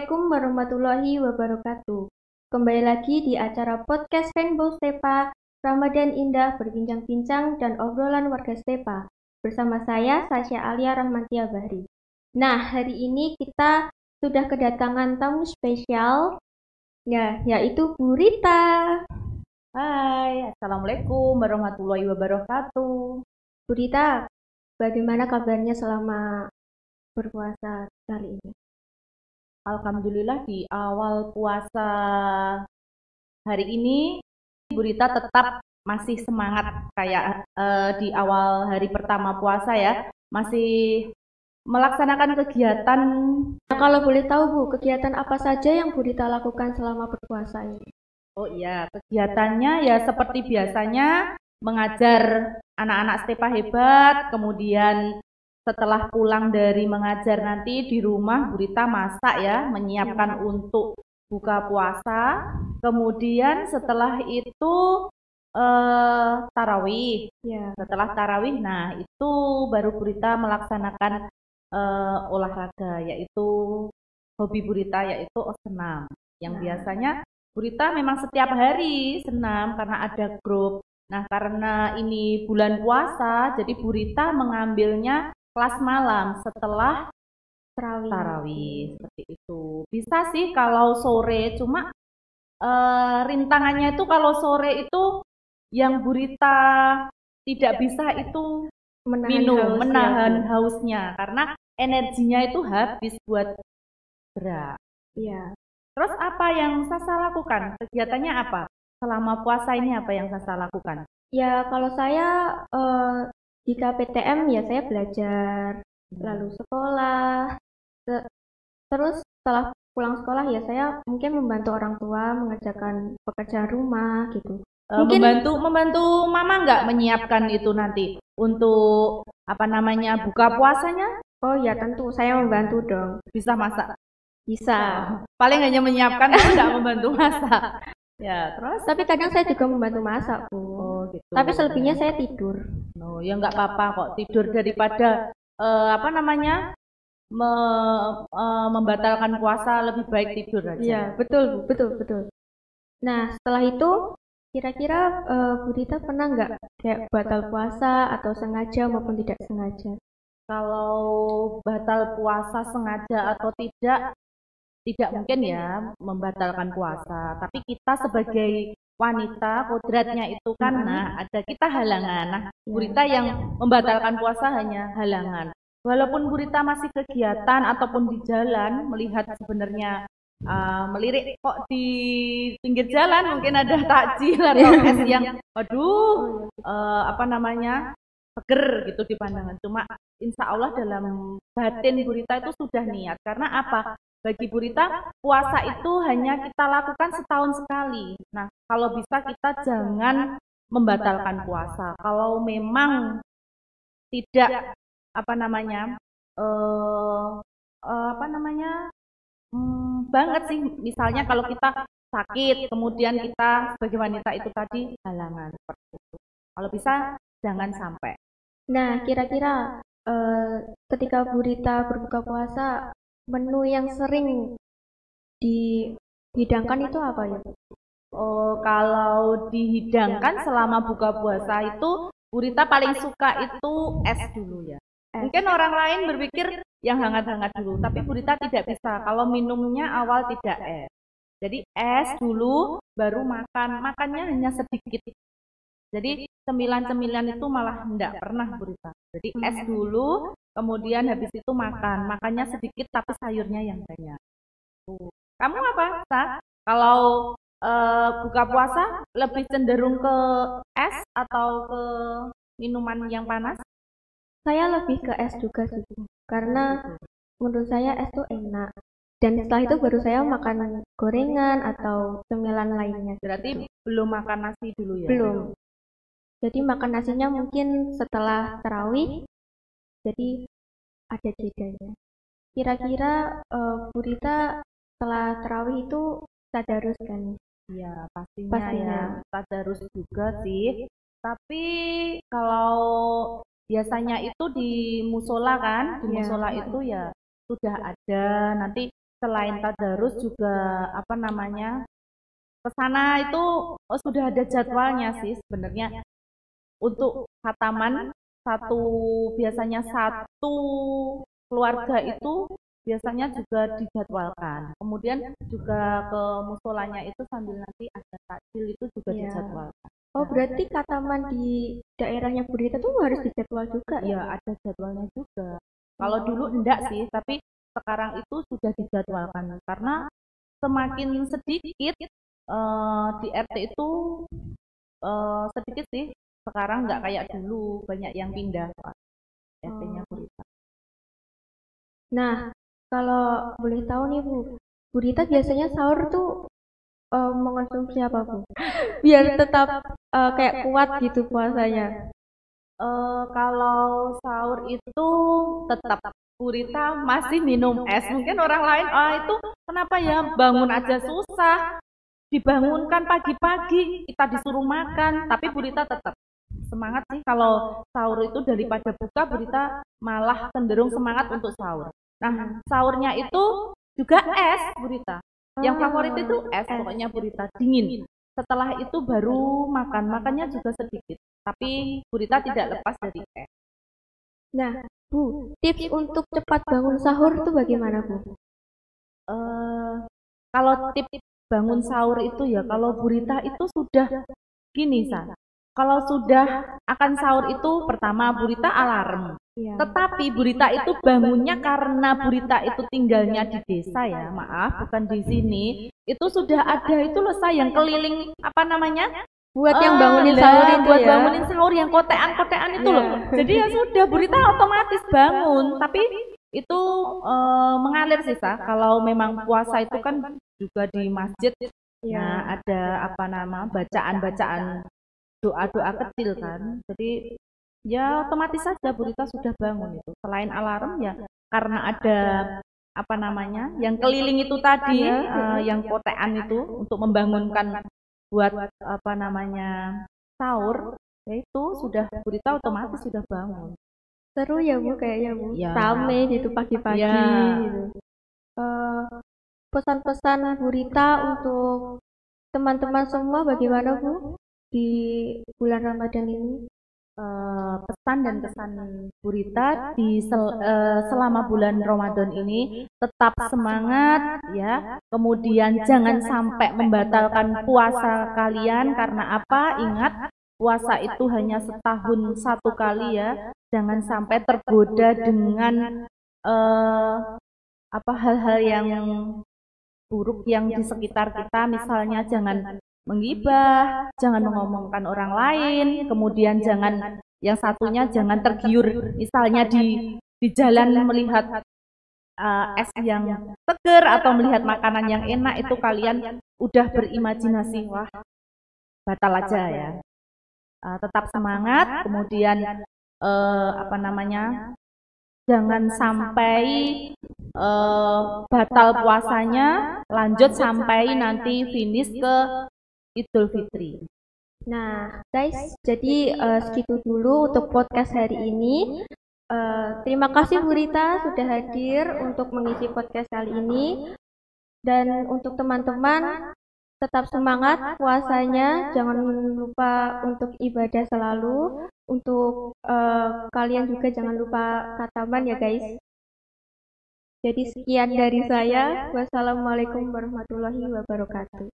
Assalamualaikum warahmatullahi wabarakatuh. Kembali lagi di acara podcast Rainbow Stepa, Ramadan Indah berbincang-bincang dan obrolan warga Stepa. Bersama saya, Sasha Alia Rahmantia Bahri. Nah, hari ini kita sudah kedatangan tamu spesial, yaitu Bu Rita. Hai, Assalamualaikum warahmatullahi wabarakatuh. Bu Rita, bagaimana kabarnya selama berpuasa kali ini? Alhamdulillah di awal puasa hari ini, Bu Rita tetap masih semangat kayak di awal hari pertama puasa ya, masih melaksanakan kegiatan. Nah, kalau boleh tahu Bu, kegiatan apa saja yang Bu Rita lakukan selama berpuasa ini? Oh iya, kegiatannya ya seperti biasanya mengajar anak-anak Stepa hebat, kemudian setelah pulang dari mengajar nanti di rumah Bu Rita masak ya, menyiapkan untuk buka puasa. Kemudian setelah itu tarawih. Ya. Setelah tarawih, nah itu baru Bu Rita melaksanakan olahraga, yaitu hobi Bu Rita yaitu senam. Yang biasanya Bu Rita memang setiap hari senam karena ada grup. Nah, karena ini bulan puasa, jadi Bu Rita mengambilnya kelas malam setelah tarawih seperti itu. Bisa sih kalau sore, cuma rintangannya itu kalau sore itu yang Bu Rita tidak bisa itu menahan hausnya karena energinya itu habis buat gerak. Iya. Terus apa yang Sasa lakukan? Kegiatannya apa? Selama puasa ini apa yang Sasa lakukan? Ya, kalau saya di KPTM ya saya belajar, lalu sekolah, terus setelah pulang sekolah ya saya mungkin membantu orang tua mengerjakan pekerjaan rumah gitu. Mungkin membantu mama nggak menyiapkan itu nanti untuk apa namanya buka puasanya? Oh ya tentu saya membantu dong. Bisa masak? Bisa. Paling hanya menyiapkan, nggak membantu masak. Ya, terus? Tapi kadang saya juga membantu masak, Bu. Oh, gitu. Tapi selebihnya saya tidur. Oh, ya nggak apa-apa kok tidur daripada apa namanya membatalkan puasa, lebih baik tidur aja. Iya, betul, betul, betul. Nah, setelah itu kira-kira Bu Rita pernah nggak kayak batal puasa atau sengaja maupun tidak sengaja? Kalau batal puasa sengaja atau tidak mungkin ya membatalkan puasa. Tapi kita sebagai wanita, kodratnya itu kan, nah ada kita halangan. Nah, Bu Rita yang membatalkan puasa hanya halangan. Walaupun Bu Rita masih kegiatan ataupun di jalan, melihat sebenarnya melirik kok di pinggir jalan mungkin ada takjil atau es yang, aduh, apa namanya, seger gitu di pandangan. Cuma insya Allah dalam batin Bu Rita itu sudah niat. Karena apa? Bagi Bu Rita, puasa itu hanya kita lakukan setahun sekali. Nah, kalau bisa kita jangan membatalkan puasa. Kalau memang tidak apa namanya, banget sih. Misalnya kalau kita sakit, kemudian kita sebagai wanita itu tadi halangan seperti itu. Kalau bisa jangan sampai. Nah, kira-kira ketika Bu Rita berbuka puasa, menu yang sering dihidangkan itu apa ya? Oh, kalau dihidangkan selama buka puasa itu, Bu Rita paling suka itu es dulu ya. Mungkin orang lain berpikir yang hangat-hangat dulu, tapi Bu Rita tidak bisa. Kalau minumnya awal tidak es. Jadi es dulu, baru makan. Makannya hanya sedikit. Jadi cemilan-cemilan itu malah tidak pernah Bu Rita. Jadi es dulu, kemudian habis itu makan. Makannya sedikit tapi sayurnya yang banyak. Kamu apa, Sa? Kalau buka puasa lebih cenderung ke es atau ke minuman yang panas? Saya lebih ke es juga sih, karena menurut saya es tuh enak. Dan setelah itu baru saya makan gorengan atau cemilan lainnya. Berarti belum makan nasi dulu ya? Belum. Jadi makan nasinya mungkin setelah tarawih, jadi ada jedanya. Kira-kira Bu Rita setelah tarawih itu tadarus kan? Iya, pastinya ya. Tadarus juga sih. Tapi kalau biasanya itu di musola kan, di musola itu ya sudah ada nanti selain tadarus juga apa namanya ke sana itu sudah ada jadwalnya sih sebenarnya. Untuk khataman biasanya satu keluarga itu biasanya juga dijadwalkan. Kemudian juga ke musolanya itu sambil nanti ada takjil itu juga dijadwalkan. Oh, berarti khataman di daerahnya Bu Rita tuh harus dijadwal juga ya? Iya, ada jadwalnya juga. Kalau dulu enggak sih, tapi sekarang itu sudah dijadwalkan karena semakin sedikit di RT itu sedikit sih. Sekarang nggak kayak dulu banyak yang pindah RT-nya Bu Rita. Nah, kalau boleh tahu nih Bu Rita biasanya sahur tuh mengonsumsi apa Bu? Biar tetap kayak kuat gitu puasanya. Kalau sahur itu tetap Bu Rita masih minum es. Mungkin orang lain, itu kenapa ya bangun aja susah, dibangunkan pagi-pagi, kita disuruh makan, tapi Bu Rita tetap semangat sih kalau sahur itu daripada buka, Bu Rita malah cenderung semangat untuk sahur. Nah, sahurnya itu juga es, Bu Rita. Yang favorit itu es, pokoknya Bu Rita dingin. Setelah itu baru makannya juga sedikit. Tapi Bu Rita tidak lepas dari es. Nah, Bu, tips untuk cepat bangun sahur itu bagaimana Bu? Kalau tips bangun sahur itu ya, kalau Bu Rita itu sudah gini, San. Kalau sudah akan sahur itu pertama Bu Rita alarm. Tetapi Bu Rita itu bangunnya karena Bu Rita itu tinggalnya di desa ya, maaf bukan di sini. Itu sudah ada itu loh yang keliling apa namanya? Buat yang bangunin sahur itu buat ya. bangunin sahur yang kotean-kotean itu loh. Jadi ya sudah Bu Rita otomatis bangun, tapi itu mengalir sih Sa. Kalau memang puasa itu kan juga di masjid. Nah, ada apa nama bacaan-bacaan doa-doa kecil kan. Jadi ya otomatis saja Bu Rita sudah bangun itu. Selain alarm ya karena ada apa namanya yang keliling itu tadi yang kotean itu untuk membangunkan buat apa namanya sahur, yaitu sudah Bu Rita otomatis sudah bangun. Seru ya Bu kayaknya Bu. Rame gitu pagi-pagi gitu. Pesan-pesan Bu Rita untuk teman-teman semua bagaimana Bu di bulan Ramadan ini? Pesan dan kesan Bu Rita selama bulan Ramadan ini tetap semangat ya. Kemudian jangan sampai membatalkan puasa kalian karena apa? Ingat puasa itu hanya setahun satu kali ya. Jangan sampai tergoda dengan hal-hal yang buruk yang di sekitar kita. Misalnya jangan menggibah, jangan mengomongkan orang lain, kemudian yang satunya jangan tergiur, misalnya di jalan melihat es yang seger atau melihat makanan yang enak itu kalian udah berimajinasi, wah batal aja ya. Tetap semangat, kemudian jangan sampai batal puasanya, lanjut sampai nanti finish ke Idul Fitri. Nah, guys, jadi segitu dulu untuk podcast hari ini. Terima kasih Bu Rita sudah hadir untuk mengisi podcast kali ini. Dan untuk teman-teman, tetap semangat puasanya. Jangan lupa untuk ibadah selalu. Untuk kalian juga jangan lupa khataman ya guys. Jadi sekian dari saya. Wassalamualaikum warahmatullahi wabarakatuh.